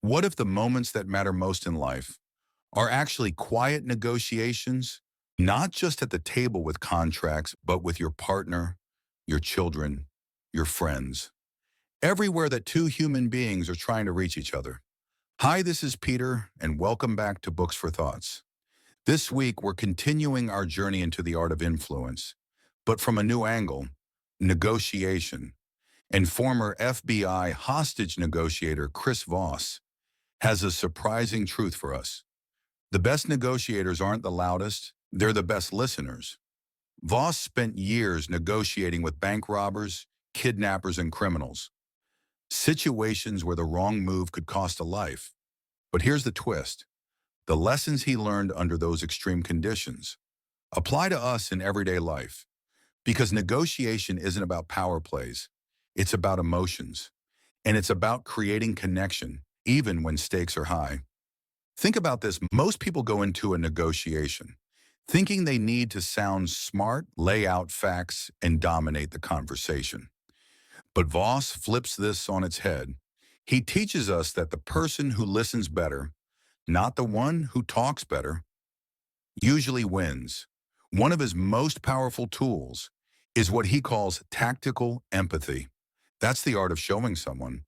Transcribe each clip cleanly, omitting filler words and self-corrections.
What if the moments that matter most in life are actually quiet negotiations, not just at the table with contracts, but with your partner, your children, your friends, everywhere that two human beings are trying to reach each other? Hi, this is Peter, and welcome back to Books for Thoughts. This week, we're continuing our journey into the art of influence, but from a new angle, negotiation. And former FBI hostage negotiator Chris Voss has a surprising truth for us. The best negotiators aren't the loudest, they're the best listeners. Voss spent years negotiating with bank robbers, kidnappers, and criminals, situations where the wrong move could cost a life. But here's the twist. The lessons he learned under those extreme conditions apply to us in everyday life, because negotiation isn't about power plays, it's about emotions, and it's about creating connection, even when stakes are high. Think about this. Most people go into a negotiation thinking they need to sound smart, lay out facts, and dominate the conversation. But Voss flips this on its head. He teaches us that the person who listens better, not the one who talks better, usually wins. One of his most powerful tools is what he calls tactical empathy. That's the art of showing someone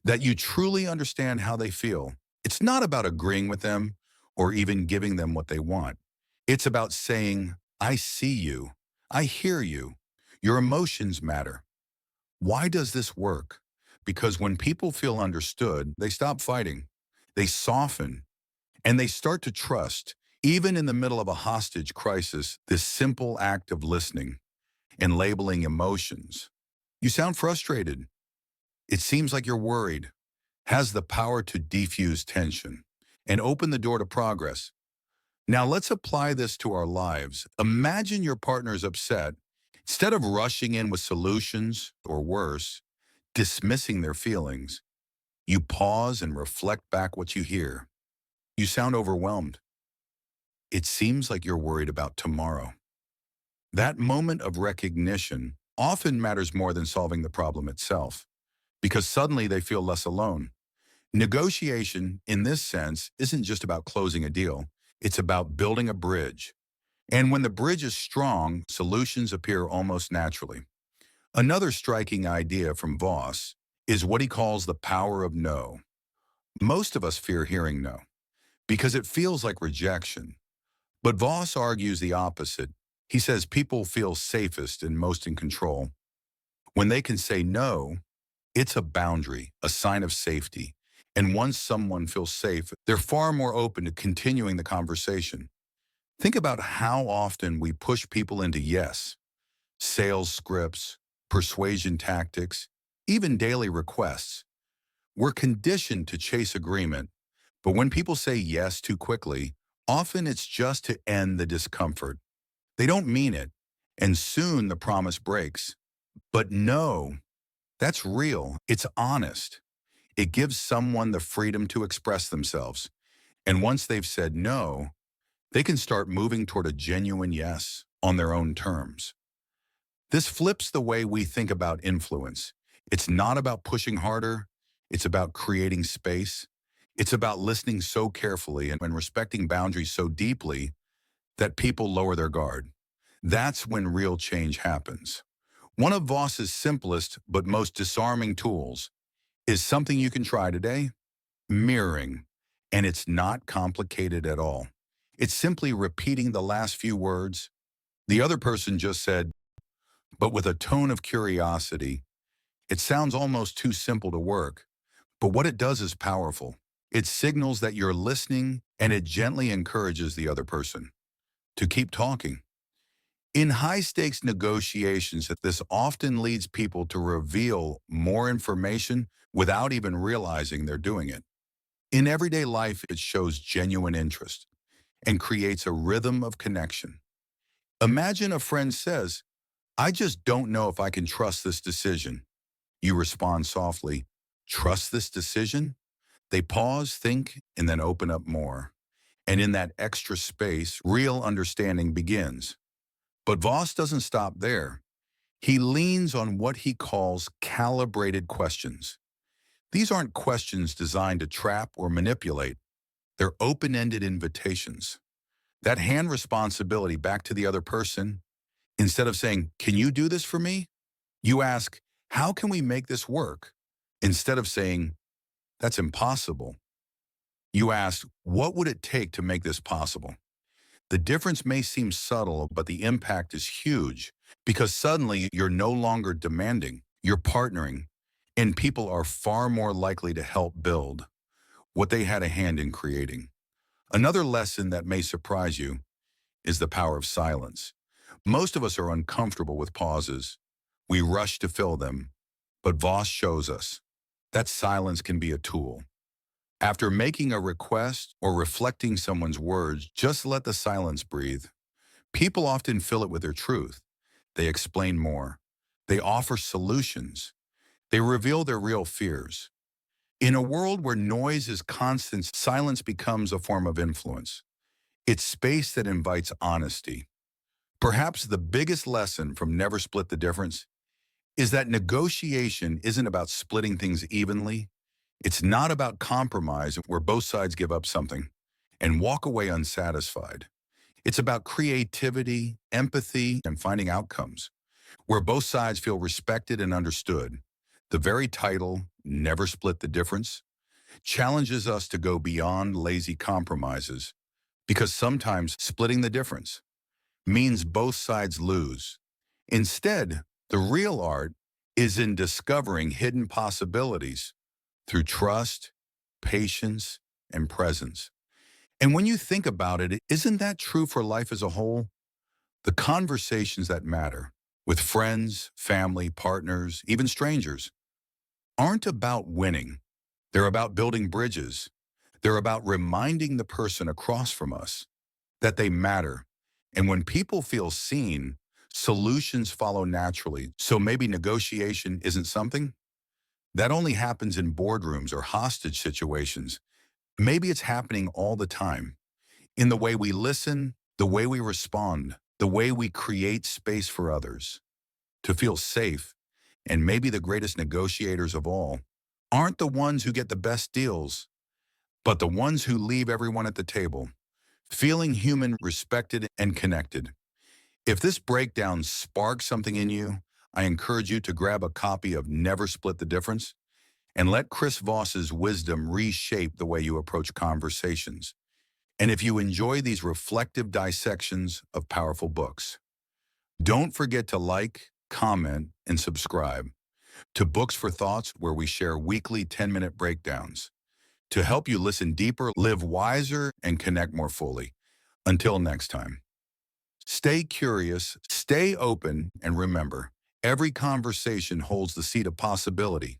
that you truly understand how they feel. It's not about agreeing with them or even giving them what they want. It's about saying, I see you. I hear you. Your emotions matter. Why does this work? Because when people feel understood, they stop fighting. They soften and they start to trust. Even in the middle of a hostage crisis, this simple act of listening and labeling emotions. You sound frustrated. It seems like you're worried, has the power to defuse tension and open the door to progress. Now let's apply this to our lives. Imagine your partner's upset. Instead of rushing in with solutions, or worse, dismissing their feelings, you pause and reflect back what you hear. You sound overwhelmed. It seems like you're worried about tomorrow. That moment of recognition often matters more than solving the problem itself, because suddenly they feel less alone. Negotiation, in this sense, isn't just about closing a deal. It's about building a bridge. And when the bridge is strong, solutions appear almost naturally. Another striking idea from Voss is what he calls the power of no. Most of us fear hearing no, because it feels like rejection. But Voss argues the opposite. He says people feel safest and most in control when they can say no. It's a boundary, a sign of safety. And once someone feels safe, they're far more open to continuing the conversation. Think about how often we push people into yes, sales scripts, persuasion tactics, even daily requests. We're conditioned to chase agreement, but when people say yes too quickly, often it's just to end the discomfort. They don't mean it, and soon the promise breaks. But no, that's real. It's honest. It gives someone the freedom to express themselves. And once they've said no, they can start moving toward a genuine yes on their own terms. This flips the way we think about influence. It's not about pushing harder. It's about creating space. It's about listening so carefully and respecting boundaries so deeply that people lower their guard. That's when real change happens. One of Voss's simplest but most disarming tools is something you can try today: mirroring. And it's not complicated at all. It's simply repeating the last few words the other person just said, but with a tone of curiosity. It sounds almost too simple to work, but what it does is powerful. It signals that you're listening, and it gently encourages the other person to keep talking. In high-stakes negotiations, this often leads people to reveal more information without even realizing they're doing it. In everyday life, it shows genuine interest and creates a rhythm of connection. Imagine a friend says, I just don't know if I can trust this decision. You respond softly, trust this decision? They pause, think, and then open up more. And in that extra space, real understanding begins. But Voss doesn't stop there. He leans on what he calls calibrated questions. These aren't questions designed to trap or manipulate. They're open-ended invitations. That hand responsibility back to the other person, instead of saying, "Can you do this for me?" You ask, "How can we make this work?" Instead of saying, "That's impossible." You ask, "What would it take to make this possible?" The difference may seem subtle, but the impact is huge because suddenly you're no longer demanding, you're partnering, and people are far more likely to help build what they had a hand in creating. Another lesson that may surprise you is the power of silence. Most of us are uncomfortable with pauses. We rush to fill them, but Voss shows us that silence can be a tool. After making a request or reflecting someone's words, just let the silence breathe. People often fill it with their truth. They explain more. They offer solutions. They reveal their real fears. In a world where noise is constant, silence becomes a form of influence. It's space that invites honesty. Perhaps the biggest lesson from Never Split the Difference is that negotiation isn't about splitting things evenly. It's not about compromise where both sides give up something and walk away unsatisfied. It's about creativity, empathy, and finding outcomes where both sides feel respected and understood. The very title, Never Split the Difference, challenges us to go beyond lazy compromises because sometimes splitting the difference means both sides lose. Instead, the real art is in discovering hidden possibilities through trust, patience, and presence. And when you think about it, isn't that true for life as a whole? The conversations that matter with friends, family, partners, even strangers aren't about winning. They're about building bridges. They're about reminding the person across from us that they matter. And when people feel seen, solutions follow naturally. So maybe negotiation isn't something that only happens in boardrooms or hostage situations. Maybe it's happening all the time in the way we listen, the way we respond, the way we create space for others to feel safe. And maybe the greatest negotiators of all aren't the ones who get the best deals, but the ones who leave everyone at the table feeling human, respected, and connected. If this breakdown sparks something in you, I encourage you to grab a copy of Never Split the Difference and let Chris Voss's wisdom reshape the way you approach conversations. And if you enjoy these reflective dissections of powerful books, don't forget to like, comment, and subscribe to Books for Thoughts, where we share weekly 10-minute breakdowns to help you listen deeper, live wiser, and connect more fully. Until next time, stay curious, stay open, and remember, every conversation holds the seed of possibility.